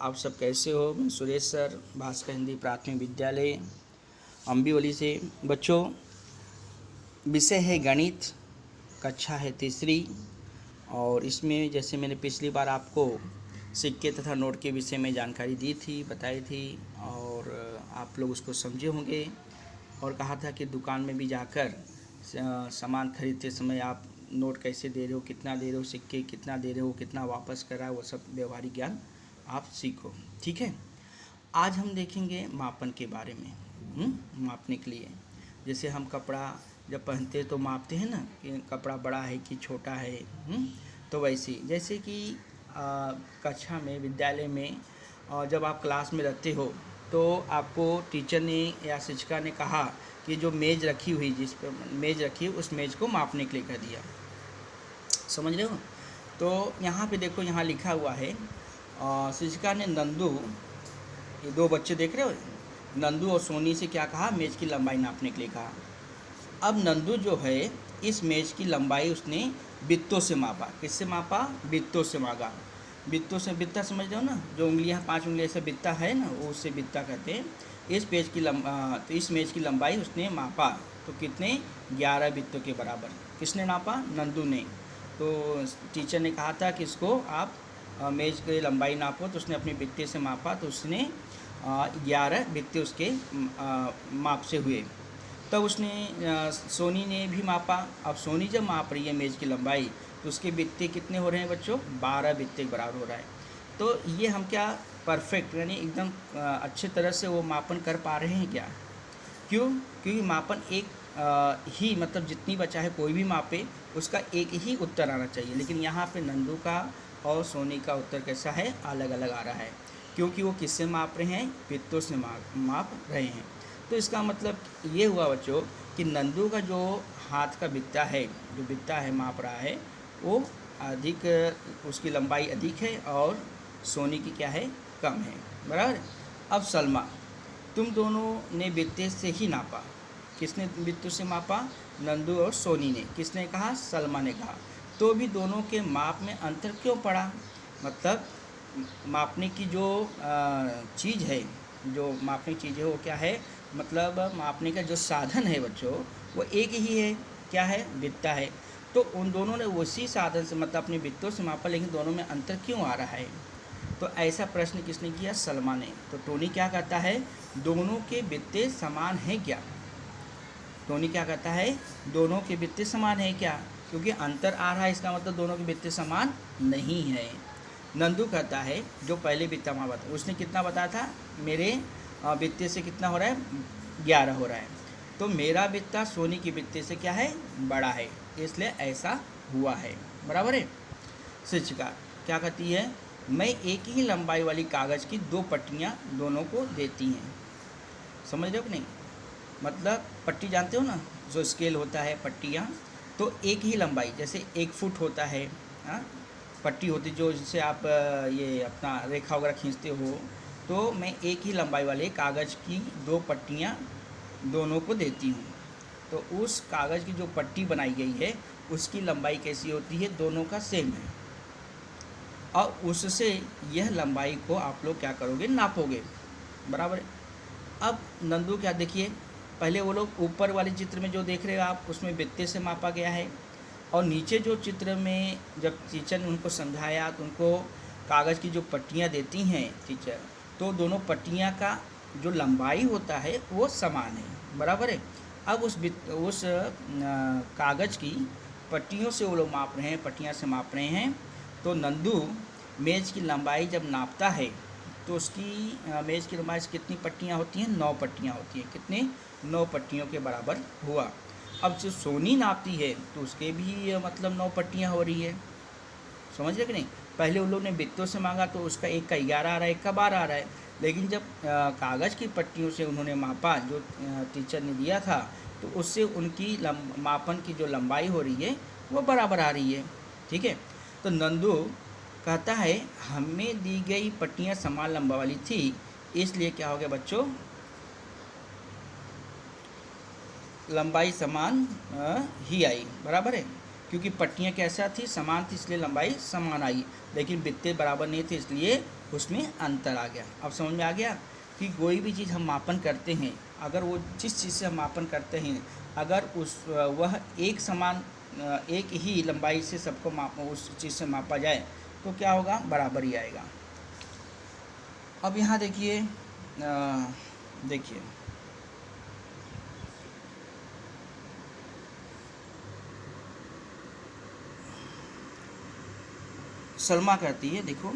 आप सब कैसे हो। मैं सुरेश सर, भास्कर हिंदी प्राथमिक विद्यालय अम्बिवली से। बच्चों, विषय है गणित, कक्षा है तीसरी। और इसमें जैसे मैंने पिछली बार आपको सिक्के तथा नोट के विषय में जानकारी दी थी, बताई थी, और आप लोग उसको समझे होंगे। और कहा था कि दुकान में भी जाकर सामान खरीदते समय आप नोट कैसे दे रहे हो, कितना दे रहे हो, सिक्के कितना दे रहे हो, कितना वापस करा, वो सब व्यवहारिक ज्ञान आप सीखो। ठीक है। आज हम देखेंगे मापन के बारे में। मापने के लिए जैसे हम कपड़ा जब पहनते तो मापते हैं ना कि कपड़ा बड़ा है कि छोटा है। तो वैसे जैसे कि कक्षा में, विद्यालय में जब आप क्लास में रहते हो तो आपको टीचर ने या शिक्षिका ने कहा कि जो मेज़ रखी हुई, जिस पर मेज़ रखी उस मेज़ को मापने के लिए कह दिया। समझ रहे हो। तो यहाँ पे देखो, यहाँ लिखा हुआ है शिक्षिका ने नंदू, ये दो बच्चे देख रहे हो, नंदू और सोनी से क्या कहा, मेज़ की लंबाई नापने के लिए कहा। अब नंदू जो है इस मेज़ की लंबाई उसने बित्तों से मापा। किससे मापा? बित्तों से मापा। बित्तों से, बित्ता समझ रहे हो ना, जो उंगलियां 5 उंगलियां से बित्ता है ना, वो उससे बित्ता कहते हैं। तो इस मेज़ की लंबाई उसने मापा। तो कितने? 11 बित्तों के बराबर। किसने नापा? नंदू ने। तो टीचर ने कहा था कि इसको आप मेज़ की लंबाई नापो, तो उसने अपने बित्ते से मापा, तो उसने 11 बित्ते उसके माप से हुए। तब उसने सोनी ने भी मापा। अब सोनी जब माप रही है मेज़ की लंबाई, तो उसके बित्ते कितने हो रहे हैं बच्चों? 12 बित्ते के बराबर हो रहा है। तो ये हम क्या परफेक्ट, यानी एकदम अच्छे तरह से वो मापन कर पा रहे हैं क्या? क्यों? क्योंकि मापन एक ही, मतलब जितनी बचा है कोई भी मापे उसका एक ही उत्तर आना चाहिए। लेकिन यहाँ पे नंदू का और सोनी का उत्तर कैसा है? अलग अलग आ रहा है। क्योंकि वो किससे माप रहे हैं? बित्तों से माप रहे हैं। तो इसका मतलब ये हुआ बच्चों कि नंदू का जो हाथ का बित्ता है, जो बित्ता है माप रहा है, वो अधिक, उसकी लंबाई अधिक है, और सोनी की क्या है? कम है। बराबर। अब सलमा, तुम दोनों ने बित्ते से ही नापा। किसने बित्तों से मापा? नंदू और सोनी ने। किसने कहा? सलमा ने कहा। तो भी दोनों के माप में अंतर क्यों पड़ा? मतलब मापने की जो चीज़ है, जो मापने की चीज़ है वो क्या है? मतलब मापने का जो साधन है बच्चों, वो एक ही है। क्या है? बित्ता है। तो उन दोनों ने उसी साधन से, मतलब अपने बित्तों से मापा, लेकिन दोनों में अंतर क्यों आ रहा है? तो ऐसा प्रश्न किसने किया? सलमा ने। तो टोनी क्या कहता है? दोनों के बित्ते समान हैं क्या? टोनी क्या कहता है? दोनों के बित्ते समान हैं क्या? क्योंकि अंतर आ रहा है, इसका मतलब दोनों के बित्ते समान नहीं है। नंदू कहता है, जो पहले बित्ता मापा था उसने कितना बताया था? मेरे बित्ते से कितना हो रहा है? 11 हो रहा है। तो मेरा बित्ता सोनी के बित्ते से क्या है? बड़ा है, इसलिए ऐसा हुआ है। बराबर है। शिक्षिका क्या कहती है? मैं एक ही लंबाई वाली कागज़ की 2 पट्टियाँ दोनों को देती हैं। समझ रहे हो कि नहीं? मतलब पट्टी जानते हो ना, जो स्केल होता है, पट्टियाँ, तो एक ही लंबाई, जैसे 1 फुट होता है, हाँ, पट्टी होती जो जिससे आप ये अपना रेखा वगैरह खींचते हो। तो मैं एक ही लंबाई वाले कागज़ की 2 पट्टियाँ दोनों को देती हूँ। तो उस कागज़ की जो पट्टी बनाई गई है उसकी लंबाई कैसी होती है? दोनों का सेम है। और उससे यह लंबाई को आप लोग क्या करोगे? नापोगे। बराबर है। अब नंदू क्या, देखिए, पहले वो लोग ऊपर वाले चित्र में जो देख रहे हो आप, उसमें बित्ते से मापा गया है। और नीचे जो चित्र में जब टीचर ने उनको समझाया तो उनको कागज़ की जो पट्टियाँ देती हैं टीचर, तो दोनों पट्टियाँ का जो लंबाई होता है वो समान है। बराबर है। अब उस कागज़ की पट्टियों से वो लोग माप रहे हैं, पट्टियाँ से माप रहे हैं। तो नंदू मेज़ की लंबाई जब नापता है तो उसकी मेज़ की लंबाई से कितनी पट्टियाँ होती हैं? 9 पट्टियाँ होती हैं। कितने? 9 पट्टियों के बराबर हुआ। अब जो सोनी नापती है तो उसके भी मतलब 9 पट्टियाँ हो रही है। समझ रहे कि नहीं? पहले उन लोग ने बित्तों से मांगा तो उसका एक का 11 आ रहा है, एक का 12 आ रहा है। लेकिन जब कागज़ की पट्टियों से उन्होंने मापा, जो टीचर ने दिया था, तो उससे उनकी मापन की जो लंबाई हो रही है वो बराबर आ रही है। ठीक है। तो नंदू कहता है, हमें दी गई पट्टियाँ समान लंबा वाली थी, इसलिए क्या हो गया बच्चों? लंबाई समान ही आई। बराबर है। क्योंकि पट्टियाँ कैसा थी, समान थी, इसलिए लंबाई समान आई, लेकिन बित्ते बराबर नहीं थे इसलिए उसमें अंतर आ गया। अब समझ में आ गया कि कोई भी चीज़ हम मापन करते हैं, अगर वो जिस चीज़ से हम मापन करते हैं अगर वह एक समान एक ही लंबाई से सबको उस चीज़ से मापा जाए तो क्या होगा, बराबर ही आएगा। अब यहाँ देखिए सलमा कहती है, देखो,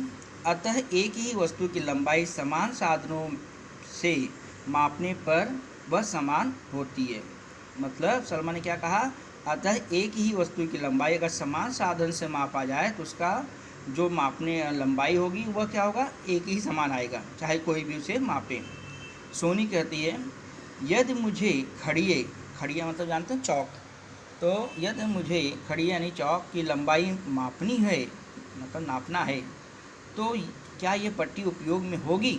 अतः एक ही वस्तु की लंबाई समान साधनों से मापने पर वह समान होती है। मतलब सलमा ने क्या कहा, अतः एक ही वस्तु की लंबाई अगर समान साधन से मापा जाए तो उसका जो मापने लंबाई होगी वह क्या होगा, एक ही समान आएगा, चाहे कोई भी उसे मापे। सोनी कहती है, यदि मुझे खड़िया मतलब जानते हैं चौक, तो यदि मुझे खड़िया यानी चौक की लंबाई मापनी है, मतलब नापना है, तो क्या ये पट्टी उपयोग में होगी।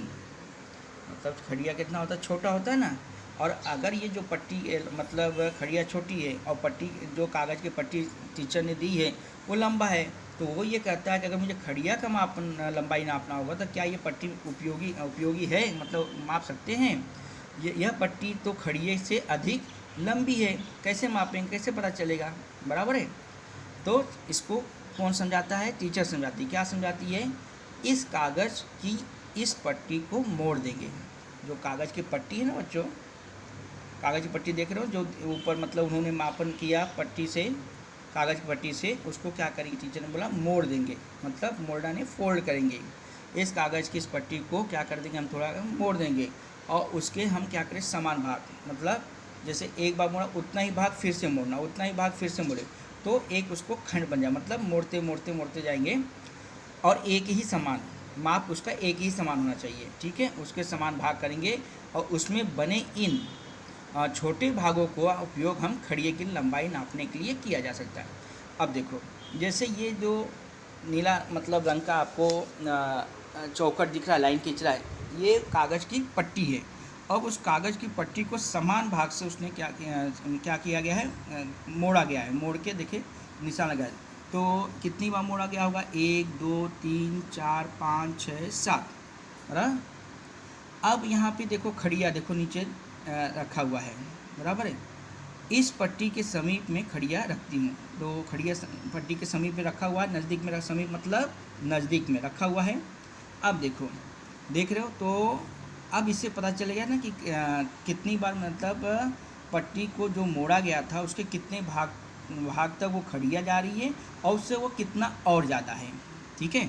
मतलब खड़िया कितना होता है, छोटा होता है ना, और अगर ये जो पट्टी मतलब खड़िया छोटी है और पट्टी जो कागज़ की पट्टी टीचर ने दी है वो लंबा है, तो वो ये कहता है कि अगर मुझे खड़िया का लंबाई नापना होगा तो क्या ये पट्टी उपयोगी है, मतलब माप सकते हैं। यह पट्टी तो खड़िए से अधिक लंबी है, कैसे मापेंगे, कैसे पता चलेगा, बराबर है। तो इसको कौन समझाता है, टीचर समझाती है। क्या समझाती है, इस कागज़ की इस पट्टी को मोड़ देंगे। जो कागज़ की पट्टी है ना बच्चों, कागज़ की पट्टी देख रहे हो, जो ऊपर मतलब उन्होंने मापन किया पट्टी से, कागज़ की पट्टी से, उसको क्या करेंगे, टीचर ने बोला मोड़ देंगे, मतलब मोड़ना नहीं, फोल्ड करेंगे। इस कागज़ की इस पट्टी को क्या कर देंगे, हम थोड़ा मोड़ देंगे और उसके हम क्या करें, समान भाग, मतलब जैसे एक बार मोड़ा उतना ही भाग फिर से मोड़ना, उतना ही भाग फिर से मोड़े, तो एक उसको खंड बन जाए, मतलब मोड़ते मोड़ते मोड़ते जाएंगे और एक ही समान माप, उसका एक ही समान होना चाहिए, ठीक है। उसके समान भाग करेंगे और उसमें बने इन छोटे भागों को उपयोग हम खड़िए की लंबाई नापने के लिए किया जा सकता है। अब देखो, जैसे ये जो नीला मतलब रंग का आपको चौकट दिख रहा है, लाइन खींच रहा है, ये कागज़ की पट्टी है। अब उस कागज़ की पट्टी को समान भाग से उसने क्या किया गया है, मोड़ा गया है। मोड़ के देखिए निशान लगाया, तो कितनी बार मोड़ा गया होगा, 1 2 3 4 5 6 7, बराबर। अब यहाँ पे देखो खड़िया, देखो नीचे रखा हुआ है, बराबर है। इस पट्टी के समीप में खड़िया रखती हूँ, तो खड़िया पट्टी के समीप में रखा हुआ है, नज़दीक में, समीप मतलब नज़दीक में रखा हुआ है। अब देखो, देख रहे हो, तो अब इससे पता चलेगा ना कि कितनी बार मतलब पट्टी को जो मोड़ा गया था उसके कितने भाग तक वो खड़िया जा रही है और उससे वो कितना और ज़्यादा है, ठीक है।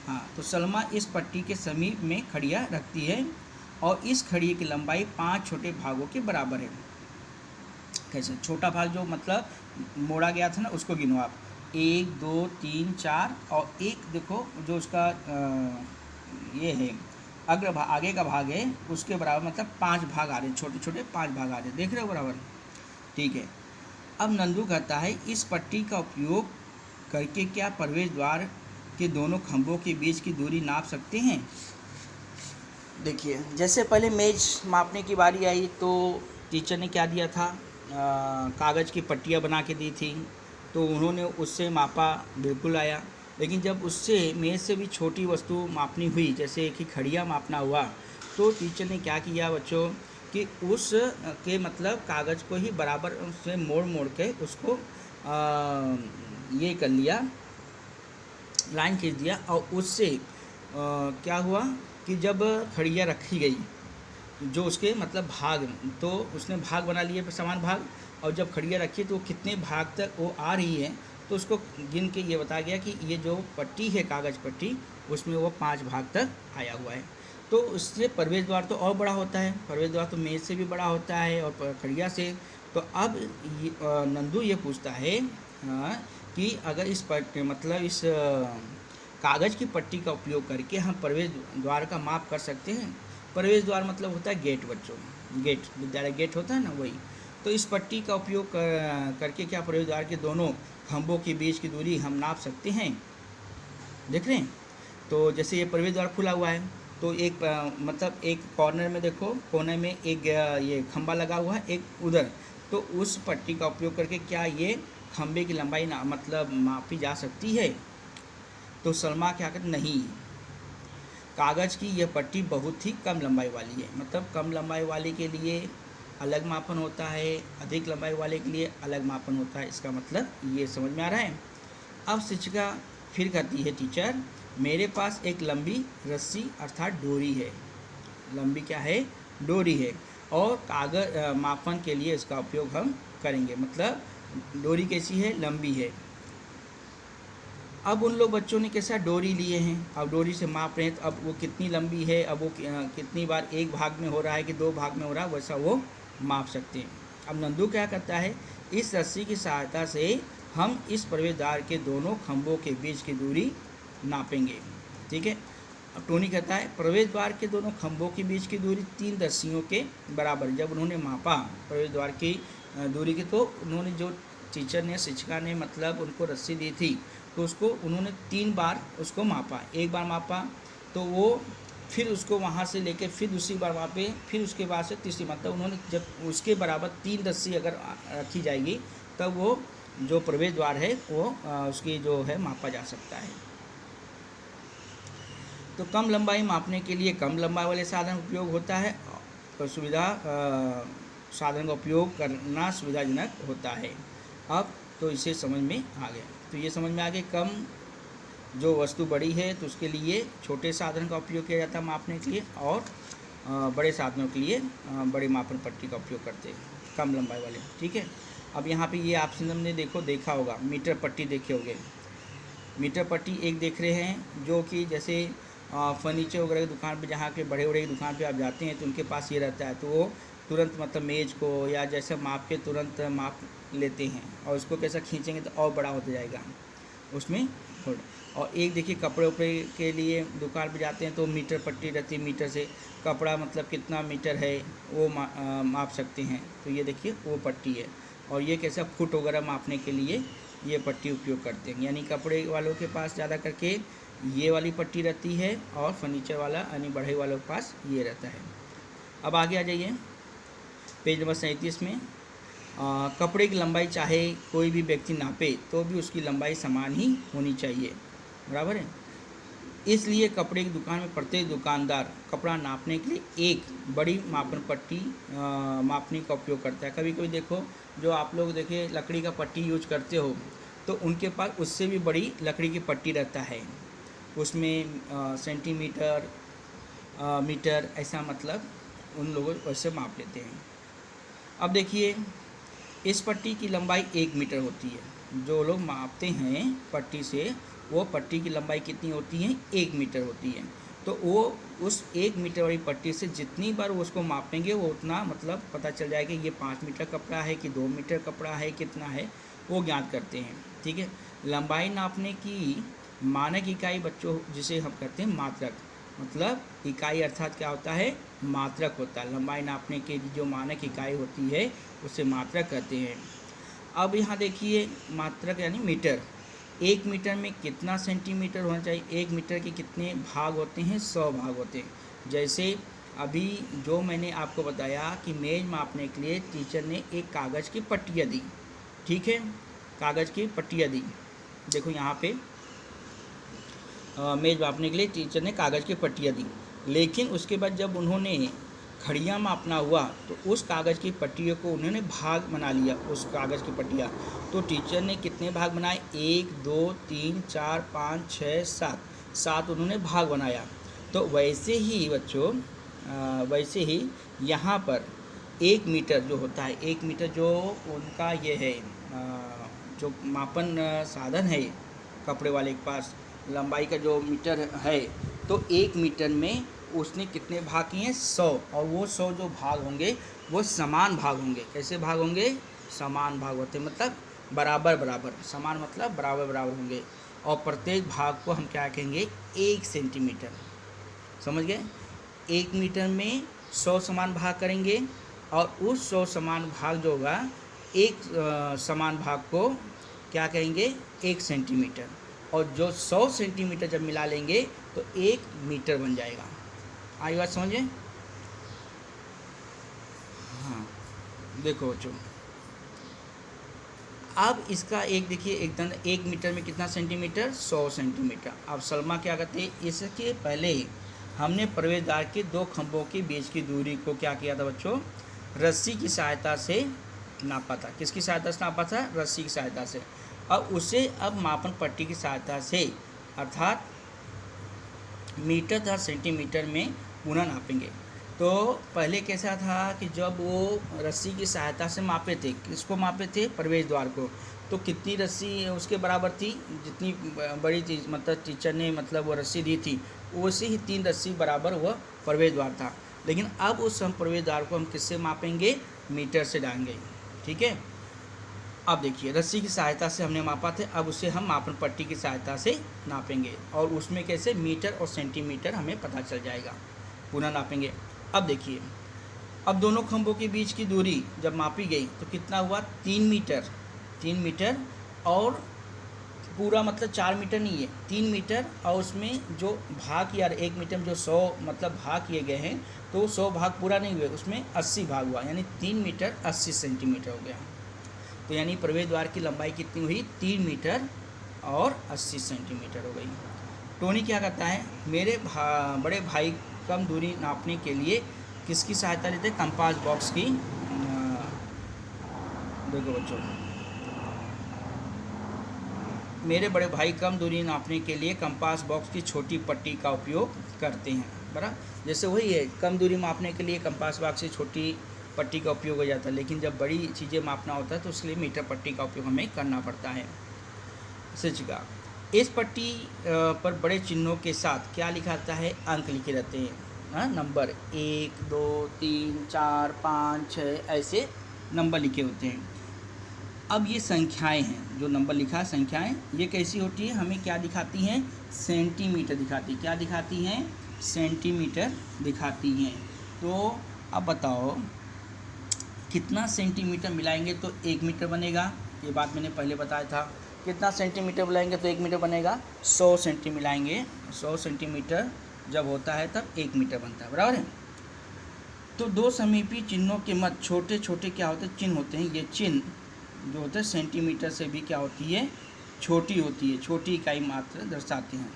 हाँ, तो सलमा इस पट्टी के समीप में खड़िया रखती है और इस खड़िए की लंबाई 5 छोटे भागों के बराबर है। कैसे, छोटा भाग जो मतलब मोड़ा गया था ना, उसको गिनो आप, 1 2 3 4 और एक देखो जो उसका ये है आगे का भाग है, उसके बराबर, मतलब 5 भाग आ रहे हैं, छोटे छोटे 5 भाग आ रहे हैं, देख रहे हो, बराबर, ठीक है। अब नंदू कहता है, इस पट्टी का उपयोग करके क्या प्रवेश द्वार के दोनों खंभों के बीच की दूरी नाप सकते हैं। देखिए, जैसे पहले मेज मापने की बारी आई तो टीचर ने क्या दिया था, कागज़ की पट्टियाँ बना के दी थी, तो उन्होंने उससे मापा, बिल्कुल आया। लेकिन जब उससे मेज से भी छोटी वस्तु मापनी हुई, जैसे कि खड़िया मापना हुआ, तो टीचर ने क्या किया बच्चों कि उस के मतलब कागज़ को ही बराबर उससे मोड़ मोड़ के उसको ये कर लिया, लाइन खींच दिया, और उससे क्या हुआ कि जब खड़िया रखी गई, जो उसके मतलब भाग, तो उसने भाग बना लिए समान भाग, और जब खड़िया रखी तो कितने भाग तक वो आ रही है, तो उसको गिन के ये बताया गया कि ये जो पट्टी है, कागज़ पट्टी, उसमें वो 5 भाग तक आया हुआ है। तो उससे प्रवेश द्वार तो और बड़ा होता है, प्रवेश द्वार तो मेज से भी बड़ा होता है और खड़िया से। तो अब नंदू ये पूछता है कि अगर इस मतलब इस कागज़ की पट्टी का उपयोग करके हम प्रवेश द्वार का माप कर सकते हैं। प्रवेश द्वार मतलब होता है गेट बच्चों, गेट, विद्यालय गेट होता है ना, वही। तो इस पट्टी का उपयोग करके क्या प्रवेश द्वार के दोनों खंभों के बीच की दूरी हम नाप सकते हैं, देख रहे हैं। तो जैसे ये प्रवेश द्वार खुला हुआ है, तो एक मतलब एक कॉर्नर में देखो, कोने में एक ये खंभा लगा हुआ है, एक उधर, तो उस पट्टी का उपयोग करके क्या ये खंबे की लंबाई ना मतलब मापी जा सकती है? तो सलमा क्या कहते नहीं, कागज़ की यह पट्टी बहुत ही कम लंबाई वाली है। मतलब कम लंबाई वाले के लिए अलग मापन होता है, अधिक लंबाई वाले के लिए अलग मापन होता है। इसका मतलब ये समझ में आ रहा है। अब शिक्षिका फिर कहती है, टीचर मेरे पास एक लंबी रस्सी अर्थात डोरी है। लंबी क्या है? डोरी है। और कागज़ मापन के लिए इसका उपयोग हम करेंगे। मतलब डोरी कैसी है? लंबी है। अब उन लोग बच्चों ने कैसा डोरी लिए हैं, अब डोरी से माप रहे हैं, तो अब वो कितनी लंबी है, अब वो कितनी बार एक भाग में हो रहा है कि दो भाग में हो रहा है, वैसा वो माप सकते हैं। अब नंदू क्या करता है, इस रस्सी की सहायता से हम इस प्रवेशद्वार के दोनों खंभों के बीच की दूरी नापेंगे। ठीक है। अब टोनी कहता है प्रवेश द्वार के दोनों खंभों के बीच की दूरी 3 रस्सियों के बराबर। जब उन्होंने मापा प्रवेश द्वार की दूरी की, तो उन्होंने जो टीचर ने शिक्षिका ने मतलब उनको रस्सी दी थी, तो उसको उन्होंने 3 बार उसको मापा। एक बार मापा तो वो फिर उसको वहाँ से लेकर फिर दूसरी बार मापे, फिर उसके बाद से तीसरी, मतलब उन्होंने जब उसके बराबर 3 रस्सी अगर रखी जाएगी तब वो जो प्रवेश द्वार है वो उसकी जो है मापा जा सकता है। तो कम लंबाई मापने के लिए कम लंबाई वाले साधन उपयोग होता है, तो साधन का उपयोग करना सुविधाजनक होता है। अब तो इसे समझ में आ गया। तो ये समझ में आ गया, कम जो वस्तु बड़ी है तो उसके लिए छोटे साधन का उपयोग किया जाता है मापने के लिए, और बड़े साधनों के लिए बड़ी मापन पट्टी का उपयोग करते हैं, कम लंबाई वाले। ठीक है। अब यहाँ पे ये आप ने देखा होगा, मीटर पट्टी देखे होंगे। मीटर पट्टी एक देख रहे हैं, जो कि जैसे फर्नीचर वगैरह की दुकान पे, जहाँ के बड़े बड़े की दुकान पे आप जाते हैं तो उनके पास ये रहता है, तो वो तुरंत मतलब मेज़ को या जैसे माप के तुरंत माप लेते हैं, और उसको कैसा खींचेंगे तो और बड़ा होता जाएगा उसमें। और एक देखिए कपड़े उपड़े के लिए दुकान पे जाते हैं तो मीटर पट्टी रहती है, मीटर से कपड़ा मतलब कितना मीटर है वो माप सकते हैं। तो ये देखिए वो पट्टी है, और ये कैसा फुट वगैरह मापने के लिए ये पट्टी उपयोग करते हैं। यानी कपड़े वालों के पास ज़्यादा करके ये वाली पट्टी रहती है, और फर्नीचर वाला यानी बढ़ई वालों के पास ये रहता है। अब आगे आ जाइए पेज नंबर 37 में। कपड़े की लंबाई चाहे कोई भी व्यक्ति नापे तो भी उसकी लंबाई समान ही होनी चाहिए, बराबर है। इसलिए कपड़े की दुकान में प्रत्येक दुकानदार कपड़ा नापने के लिए एक बड़ी मापन पट्टी मापने का उपयोग करता है। कभी कभी देखो, जो आप लोग देखिए लकड़ी का पट्टी यूज करते हो, तो उनके पास उससे भी बड़ी लकड़ी की पट्टी रहता है, उसमें सेंटीमीटर मीटर ऐसा मतलब उन लोगों वैसे माप लेते हैं। अब देखिए इस पट्टी की लंबाई 1 मीटर होती है। जो लोग मापते हैं पट्टी से, वो पट्टी की लंबाई कितनी होती है? 1 मीटर होती है। तो वो उस 1 मीटर वाली पट्टी से जितनी बार वो उसको मापेंगे वो उतना मतलब पता चल जाएगा ये 5 मीटर कपड़ा है कि 2 मीटर कपड़ा है, कितना है वो ज्ञात करते हैं। ठीक है। लंबाई नापने की मानक इकाई बच्चों जिसे हम कहते हैं मात्रक, मतलब इकाई अर्थात क्या होता है? मात्रक होता है। लंबाई नापने के लिए जो मानक इकाई होती है उसे मात्रक कहते हैं। अब यहाँ देखिए मात्रक यानी मीटर। 1 मीटर में कितना सेंटीमीटर होना चाहिए? 1 मीटर के कितने भाग होते हैं? 100 भाग होते हैं। जैसे अभी जो मैंने आपको बताया कि मेज़ मापने के लिए टीचर ने एक कागज़ की पट्टियाँ दी। ठीक है, कागज़ की पट्टियाँ दी। देखो यहाँ पे मेज़ मापने के लिए टीचर ने कागज़ की पट्टियाँ दी, लेकिन उसके बाद जब उन्होंने खड़ियाँ मापना हुआ तो उस कागज़ की पट्टियों को उन्होंने भाग बना लिया। उस कागज़ की पट्टियाँ तो टीचर ने कितने भाग बनाए? 1 2 3 4 5 6 7 7 उन्होंने भाग बनाया। तो वैसे ही बच्चों वैसे ही यहाँ पर 1 मीटर जो होता है, 1 मीटर जो उनका ये है जो मापन साधन है कपड़े वाले के पास, लंबाई का जो मीटर है, तो 1 मीटर में उसने कितने भाग किए हैं? 100। और वो 100 जो भाग होंगे वो समान भाग होंगे। कैसे भाग होंगे? समान भाग होते हैं, मतलब बराबर बराबर। समान मतलब बराबर बराबर होंगे। और प्रत्येक भाग को हम क्या कहेंगे? 1 सेंटीमीटर। समझ गए? 1 मीटर में 100 समान भाग करेंगे, और उस 100 समान भाग जो होगा, एक समान भाग को क्या कहेंगे? 1 सेंटीमीटर। और जो 100 सेंटीमीटर जब मिला लेंगे तो 1 मीटर बन जाएगा। आई बात समझे? हाँ, देखो बच्चों, अब इसका एक देखिए एकदम 1 मीटर में कितना सेंटीमीटर, 100 सेंटीमीटर। अब सलमा क्या कहते हैं, इसके पहले हमने प्रवेश द्वार के 2 खंभों के बीच की दूरी को क्या किया था बच्चों, रस्सी की सहायता से नापा था। किसकी सहायता से नापा था, रस्सी की सहायता से। अब उसे अब मापन पट्टी की सहायता से अर्थात मीटर तथा सेंटीमीटर में पुनः नापेंगे। तो पहले कैसा था कि जब वो रस्सी की सहायता से मापे थे, किसको मापे थे, प्रवेश द्वार को, तो कितनी रस्सी उसके बराबर थी, जितनी बड़ी चीज़ मतलब टीचर ने मतलब वो रस्सी दी थी वैसे ही 3 रस्सी बराबर वह प्रवेश द्वार था। लेकिन अब उस हम प्रवेश द्वार को हम किससे मापेंगे, मीटर से डालेंगे। ठीक है, अब देखिए रस्सी की सहायता से हमने मापा थे, अब उसे हम मापन पट्टी की सहायता से नापेंगे और उसमें कैसे मीटर और सेंटीमीटर हमें पता चल जाएगा, पुनः नापेंगे। अब देखिए, अब दोनों खंभों के बीच की दूरी जब मापी गई तो कितना हुआ, 3 मीटर। 3 मीटर और पूरा मतलब 4 मीटर नहीं है, 3 मीटर और उसमें जो भाग किया 1 मीटर में जो 100 मतलब भाग किए गए हैं तो 100 भाग पूरा नहीं हुए, उसमें 80 भाग हुआ, यानी 3 मीटर 80 सेंटीमीटर हो गया। तो यानी प्रवेश द्वार की लंबाई कितनी हुई, 3 मीटर और 80 सेंटीमीटर हो गई। टोनी क्या कहता है, मेरे बड़े भाई कम दूरी नापने के लिए किसकी सहायता लेते हैं, कंपास बॉक्स की। देखो बच्चों, मेरे बड़े भाई कम दूरी नापने के लिए कंपास बॉक्स की छोटी पट्टी का उपयोग करते हैं। बराबर, जैसे वही है, कम दूरी मापने के लिए कंपास बॉक्स से छोटी पट्टी का उपयोग हो जाता है, लेकिन जब बड़ी चीज़ें मापना होता है तो उसके लिए मीटर पट्टी का उपयोग हमें करना पड़ता है। शिक्षिका, इस पट्टी पर बड़े चिन्हों के साथ क्या लिखा जाता है, अंक लिखे रहते हैं। हाँ, नंबर 1 2 3 4 5 6 ऐसे नंबर लिखे होते हैं। अब ये संख्याएं हैं, जो नंबर लिखा है संख्याएं, ये कैसी होती है, हमें क्या दिखाती हैं, सेंटीमीटर दिखाती, क्या दिखाती हैं, सेंटीमीटर दिखाती हैं। तो अब बताओ कितना सेंटीमीटर मिलाएंगे तो 1 मीटर बनेगा, ये बात मैंने पहले बताया था। कितना सेंटीमीटर मिलाएंगे तो 1 मीटर बनेगा, 100 सेंटीमीटर मिलाएंगे, 100 सेंटीमीटर जब होता है तब 1 मीटर बनता है। बराबर है। तो दो समीपी चिन्हों के मध्य छोटे छोटे क्या होते हैं, चिन्ह होते हैं। ये चिन्ह जो होते हैं सेंटीमीटर से भी क्या होती है, छोटी होती है, छोटी इकाई मात्र दर्शाते हैं।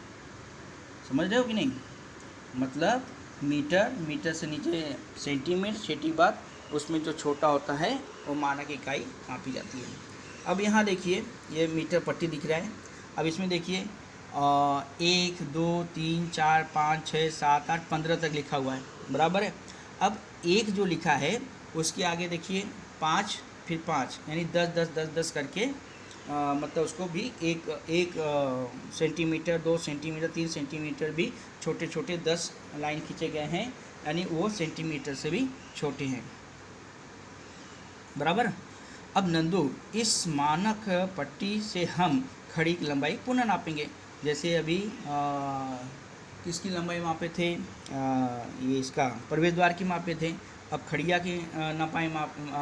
समझ रहे हो कि नहीं, मतलब मीटर, मीटर से नीचे सेंटीमीटर, छठी बात उसमें जो छोटा होता है वो मानक इकाई मापी जाती है। अब यहाँ देखिए ये मीटर पट्टी दिख रहा है। अब इसमें देखिए 1 2 3 4 5 6 7 8 15 तक लिखा हुआ है। बराबर है। अब एक जो लिखा है उसके आगे देखिए 5 फिर 5 यानी 10 10 10 10 करके मतलब उसको भी एक सेंटीमीटर, 2 सेंटीमीटर, 3 सेंटीमीटर भी छोटे छोटे 10 लाइन खींचे गए हैं, यानी वो सेंटीमीटर से भी छोटे हैं। बराबर। अब नंदू, इस मानक पट्टी से हम खड़ी की लंबाई पुनः नापेंगे। जैसे अभी किसकी लंबाई मापे थे, ये इसका प्रवेश द्वार की मापे थे। अब खड़िया की नापाएँ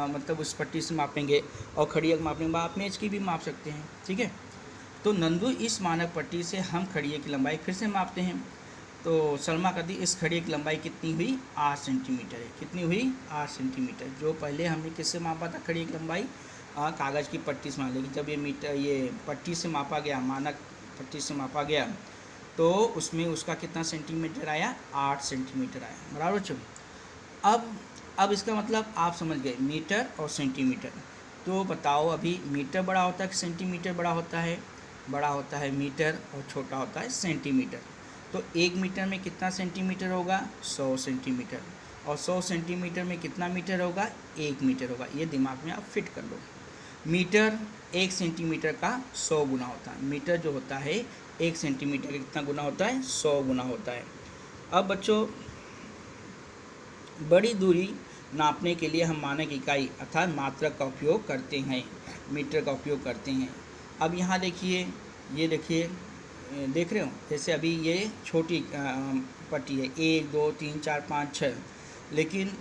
मतलब उस पट्टी से मापेंगे, और खड़िया की मापेंगे, आप मेज की भी माप सकते हैं। ठीक है। तो नंदू, इस मानक पट्टी से हम खड़िए की लंबाई फिर से मापते हैं। तो सलमा कहती इस खड़िए की लंबाई कितनी हुई, 8 सेंटीमीटर है। कितनी हुई, 8 सेंटीमीटर। जो पहले हमने किससे मापा था खड़िए की लंबाई, कागज़ की पट्टी से मापा, लेकिन जब ये पट्टी से मापा गया, मानक पट्टी से मापा गया, तो उसमें उसका कितना सेंटीमीटर आया, 8 सेंटीमीटर आया। बराबर बच्चों। अब इसका मतलब आप समझ गए, मीटर और सेंटीमीटर। तो बताओ अभी मीटर बड़ा होता है कि सेंटीमीटर बड़ा होता है, बड़ा होता है मीटर, और छोटा होता है सेंटीमीटर। तो 1 मीटर में कितना सेंटीमीटर होगा, 100 सेंटीमीटर, और 100 सेंटीमीटर में कितना मीटर होगा, 1 मीटर होगा। ये दिमाग में आप फिट कर लो। मीटर 1 सेंटीमीटर का 100 गुना होता है। मीटर जो होता है 1 सेंटीमीटर का कितना गुना होता है, 100 गुना होता है। अब बच्चों, बड़ी दूरी नापने के लिए हम मानक इकाई अर्थात मात्रक का उपयोग करते हैं, मीटर का उपयोग करते हैं। अब यहाँ देखिए, ये देखिए, देख रहे हो, जैसे अभी ये छोटी पट्टी है 1 2 3 4 5 6, लेकिन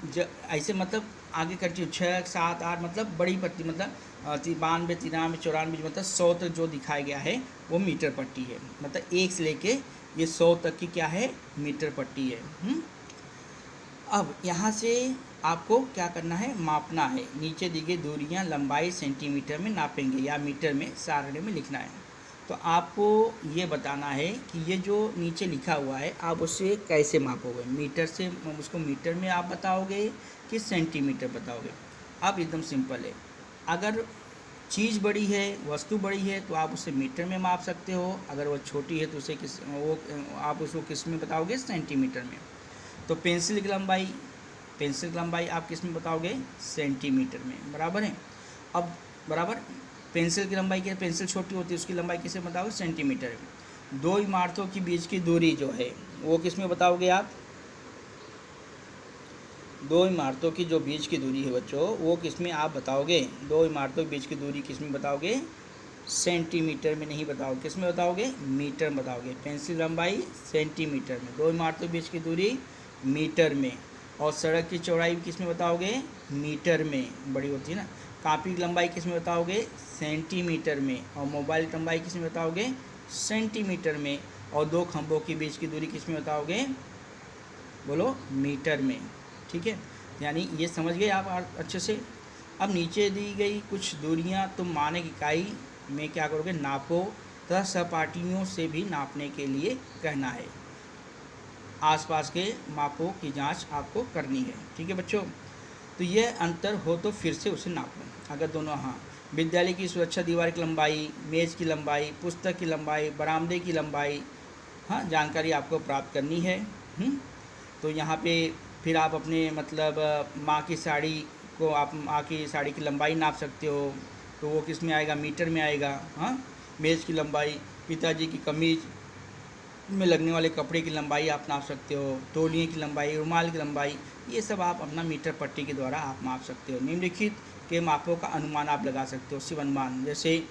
ऐसे मतलब आगे करती हूँ 6 7 8, मतलब बड़ी पट्टी, मतलब 92 93 94 मतलब 100 तक जो दिखाया गया है वो मीटर पट्टी है। मतलब 1 से लेके ये 100 तक की क्या है, मीटर पट्टी है। अब यहाँ से आपको क्या करना है, मापना है। नीचे दी गई दूरियाँ लंबाई सेंटीमीटर में नापेंगे या मीटर में सारणी में लिखना है। तो आपको ये बताना है कि ये जो नीचे लिखा हुआ है आप उसे कैसे मापोगे, मीटर से उसको मीटर में आप बताओगे कि सेंटीमीटर बताओगे। अब एकदम सिंपल है, अगर चीज़ बड़ी है, वस्तु बड़ी है तो आप उसे मीटर में माप सकते हो, अगर वो छोटी है तो उसे आप उसको किस में बताओगे, सेंटीमीटर में। तो पेंसिल की लंबाई आप किस में बताओगे, सेंटीमीटर में, बराबर है। अब बराबर पेंसिल की लंबाई क्या, पेंसिल छोटी होती है उसकी लंबाई किसे बताओगे, सेंटीमीटर में। दो इमारतों के बीच की दूरी जो है वो किस में बताओगे आप, दो इमारतों की जो बीच की दूरी है बच्चों वो किस में आप बताओगे, दो इमारतों के बीच की दूरी किस में बताओगे, सेंटीमीटर में नहीं बताओगे, किस में बताओगे, मीटर में बताओगे। पेंसिल लंबाई सेंटीमीटर में, दो इमारतों के बीच की दूरी मीटर में, और सड़क की चौड़ाई किस में बताओगे, मीटर में, बड़ी होती है ना। कापी की लंबाई किस में बताओगे, सेंटीमीटर में, और मोबाइल की लंबाई किस में बताओगे, सेंटीमीटर में, और दो खंभों के बीच की दूरी किस में बताओगे, बोलो, मीटर में। ठीक है, यानी ये समझ गए आप अच्छे से। अब नीचे दी गई कुछ दूरियां तुम मानक इकाई में क्या करोगे, नापो तथा सहपाठियों से भी नापने के लिए कहना है। आसपास के मापों की जांच आपको करनी है। ठीक है बच्चों, तो ये अंतर हो तो फिर से उसे नापो। अगर दोनों, हाँ, विद्यालय की सुरक्षा दीवार की लंबाई, मेज़ की लंबाई, पुस्तक की लंबाई, बरामदे की लंबाई, हाँ, जानकारी आपको प्राप्त करनी है। तो यहाँ पे फिर आप अपने मतलब माँ की साड़ी को, आप माँ की साड़ी की लंबाई नाप सकते हो, तो वो किस में आएगा, मीटर में आएगा। हाँ, मेज़ की लंबाई, पिताजी की कमीज में लगने वाले कपड़े की लंबाई आप नाप सकते हो, तौलिए की लंबाई, रुमाल की लंबाई, ये सब आप अपना मीटर पट्टी के द्वारा आप माप सकते हो। निम्नलिखित के मापों का अनुमान आप लगा सकते हो, सिर्फ अनुमान। जैसे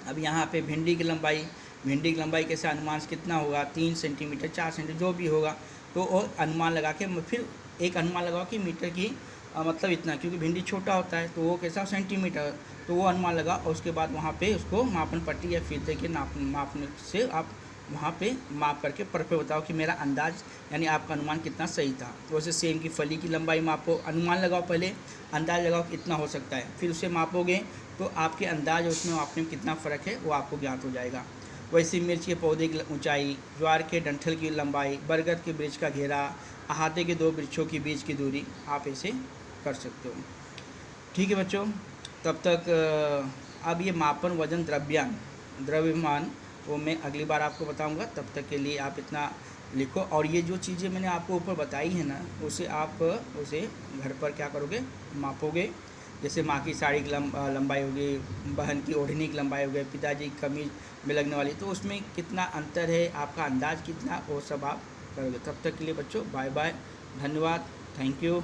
अब यहाँ पे भिंडी की लंबाई कैसे, अनुमान से कितना होगा, 3 सेंटीमीटर, 4 सेंटीमीटर, जो भी होगा, तो वो अनुमान लगा के फिर एक अनुमान लगाओ कि मीटर की मतलब इतना, क्योंकि भिंडी छोटा होता है तो वो कैसा, सेंटीमीटर, तो वो अनुमान लगा, और उसके बाद वहाँ पे उसको मापन पट्टी या फीते के मापने से आप वहाँ पे माप करके परफेक्ट बताओ कि मेरा अंदाज यानी आपका अनुमान कितना सही था। तो वैसे सेम की फली की लंबाई मापो, अनुमान लगाओ, पहले अंदाज लगाओ कि इतना हो सकता है, फिर उसे मापोगे तो आपके अंदाज उसमें मापने में कितना फ़र्क है वो आपको ज्ञात हो जाएगा। वैसे मिर्च के पौधे की ऊंचाई, ज्वार के डंठल की लंबाई, बरगद के वृक्ष का घेरा, अहाते के दो वृक्षों के बीच की दूरी आप इसे कर सकते हो। ठीक है बच्चों, तब तक अब ये मापन, वजन, द्रव्यमान वो मैं अगली बार आपको बताऊंगा। तब तक के लिए आप इतना लिखो, और ये जो चीज़ें मैंने आपको ऊपर बताई है ना, उसे आप उसे घर पर क्या करोगे, मापोगे। जैसे माँ की साड़ी की लंबाई होगी, बहन की ओढ़नी की लंबाई हो गई, पिताजी की कमीज में लगने वाली, तो उसमें कितना अंतर है, आपका अंदाज कितना, वो सब आप करोगे। तब तक के लिए बच्चों बाय बाय, धन्यवाद, थैंक यू।